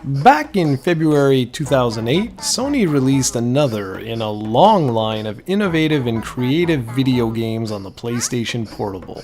Back in February 2008, Sony released another in a long line of innovative and creative video games on the PlayStation Portable.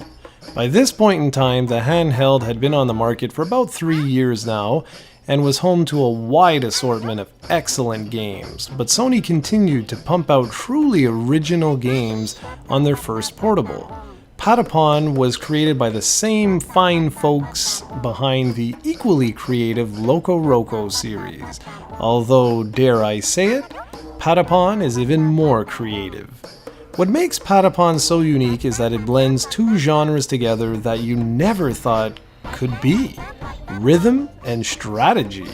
By this point in time, the handheld had been on the market for about 3 years now, and was home to a wide assortment of excellent games, but Sony continued to pump out truly original games on their first portable. Patapon was created by the same fine folks behind the equally creative Loco Roco series, although, dare I say it, Patapon is even more creative. What makes Patapon so unique is that it blends two genres together that you never thought could be: rhythm and strategy.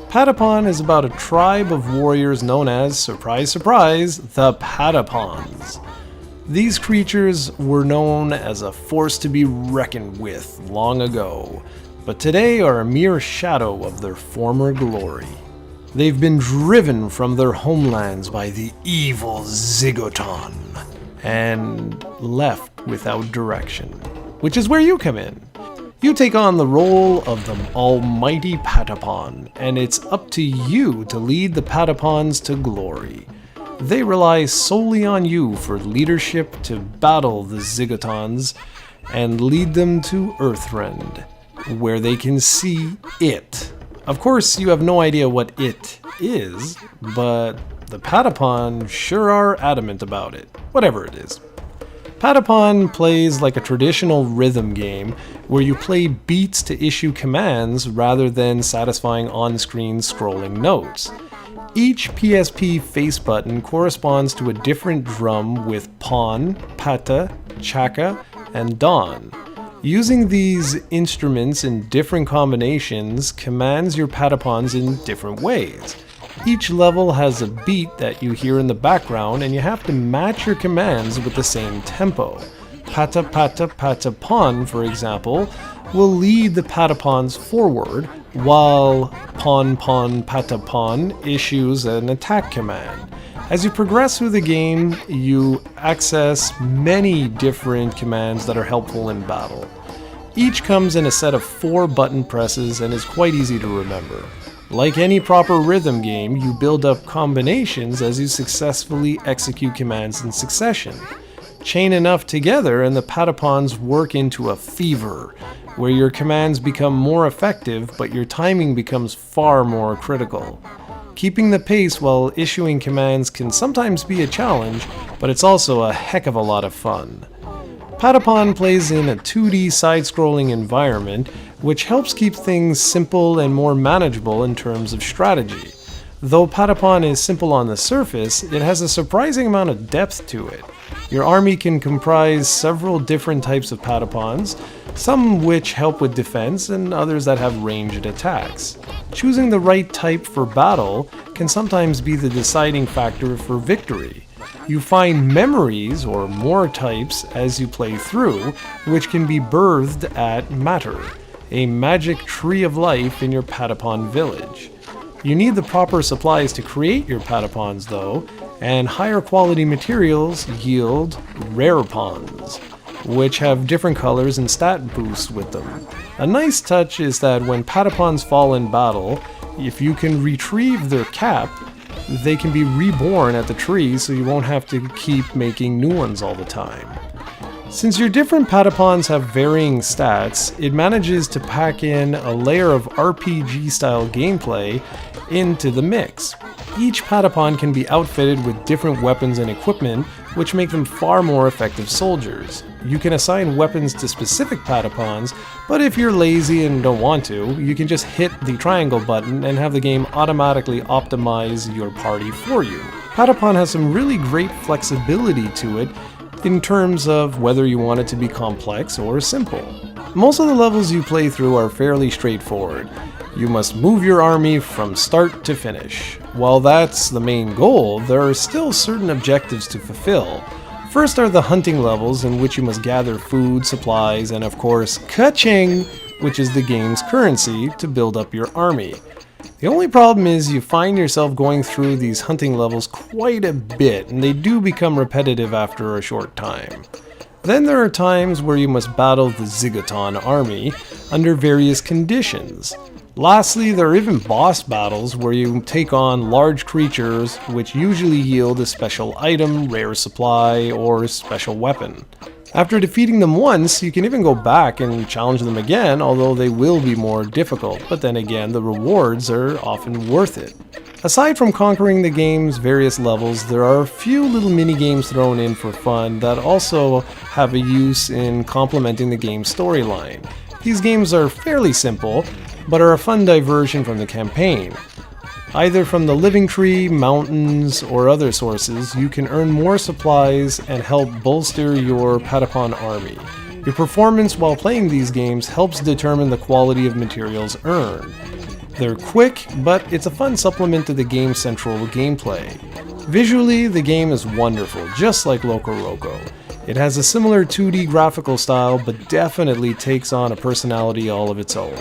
Patapon is about a tribe of warriors known as, surprise surprise, the Patapons. These creatures were known as a force to be reckoned with long ago, but today are a mere shadow of their former glory. They've been driven from their homelands by the evil Zygoton and left without direction, which is where you come in. You take on the role of the almighty Patapon, and it's up to you to lead the Patapons to glory. They rely solely on you for leadership to battle the Zygotons and lead them to Earthrend, where they can see it. Of course, you have no idea what it is, but the Patapon sure are adamant about it, whatever it is. Patapon plays like a traditional rhythm game where you play beats to issue commands rather than satisfying on-screen scrolling notes. Each PSP face button corresponds to a different drum with Pon, Pata, Chaka, and Don. Using these instruments in different combinations commands your Patapons in different ways. Each level has a beat that you hear in the background, and you have to match your commands with the same tempo. Pata Pata Patapon, for example, will lead the Patapons forward, while Pon Pon Patapon issues an attack command. As you progress through the game, you access many different commands that are helpful in battle. Each comes in a set of 4 button presses and is quite easy to remember. Like any proper rhythm game, you build up combinations as you successfully execute commands in succession. Chain enough together and the Patapons work into a fever, where your commands become more effective but your timing becomes far more critical. Keeping the pace while issuing commands can sometimes be a challenge, but it's also a heck of a lot of fun. Patapon plays in a 2D side-scrolling environment, which helps keep things simple and more manageable in terms of strategy. Though Patapon is simple on the surface, it has a surprising amount of depth to it. Your army can comprise several different types of Patapons, some which help with defense and others that have ranged attacks. Choosing the right type for battle can sometimes be the deciding factor for victory. You find memories, or more types, as you play through, which can be birthed at Matter, a magic tree of life in your Patapon village. You need the proper supplies to create your Patapons though, and higher quality materials yield Rarepons, which have different colors and stat boosts with them. A nice touch is that when Patapons fall in battle, if you can retrieve their cap, they can be reborn at the tree so you won't have to keep making new ones all the time. Since your different Patapons have varying stats, it manages to pack in a layer of RPG-style gameplay into the mix. Each Patapon can be outfitted with different weapons and equipment, which make them far more effective soldiers. You can assign weapons to specific Patapons, but if you're lazy and don't want to, you can just hit the triangle button and have the game automatically optimize your party for you. Patapon has some really great flexibility to it in terms of whether you want it to be complex or simple. Most of the levels you play through are fairly straightforward. You must move your army from start to finish. While that's the main goal, there are still certain objectives to fulfill. First are the hunting levels, in which you must gather food, supplies, and of course, ka-ching, which is the game's currency, to build up your army. The only problem is you find yourself going through these hunting levels quite a bit, and they do become repetitive after a short time. Then there are times where you must battle the Zygoton army under various conditions. Lastly, there are even boss battles where you take on large creatures which usually yield a special item, rare supply, or special weapon. After defeating them once, you can even go back and challenge them again, although they will be more difficult, but then again, the rewards are often worth it. Aside from conquering the game's various levels, there are a few little mini-games thrown in for fun that also have a use in complementing the game's storyline. These games are fairly simple, but are a fun diversion from the campaign. Either from the living tree, mountains, or other sources, you can earn more supplies and help bolster your Patapon army. Your performance while playing these games helps determine the quality of materials earned. They're quick, but it's a fun supplement to the game's central gameplay. Visually, the game is wonderful, just like Loco Roco. It has a similar 2D graphical style, but definitely takes on a personality all of its own.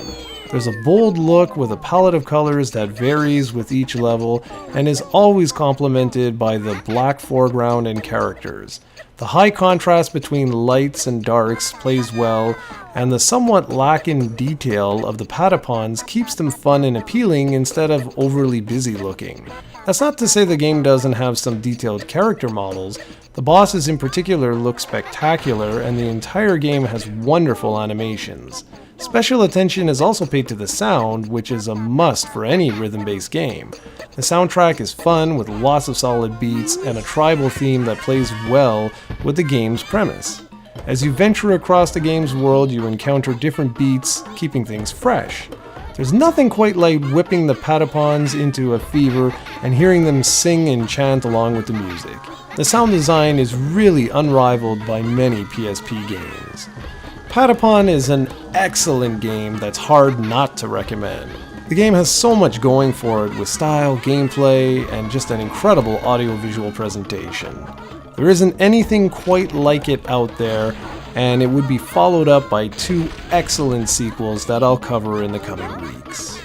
There's a bold look with a palette of colors that varies with each level and is always complemented by the black foreground and characters. The high contrast between lights and darks plays well, and the somewhat lacking detail of the Patapons keeps them fun and appealing instead of overly busy looking. That's not to say the game doesn't have some detailed character models. The bosses in particular look spectacular, and the entire game has wonderful animations. Special attention is also paid to the sound, which is a must for any rhythm-based game. The soundtrack is fun with lots of solid beats and a tribal theme that plays well with the game's premise. As you venture across the game's world, you encounter different beats, keeping things fresh. There's nothing quite like whipping the Patapons into a fever and hearing them sing and chant along with the music. The sound design is really unrivaled by many PSP games. Patapon is an excellent game that's hard not to recommend. The game has so much going for it with style, gameplay, and just an incredible audio-visual presentation. There isn't anything quite like it out there, and it would be followed up by 2 excellent sequels that I'll cover in the coming weeks.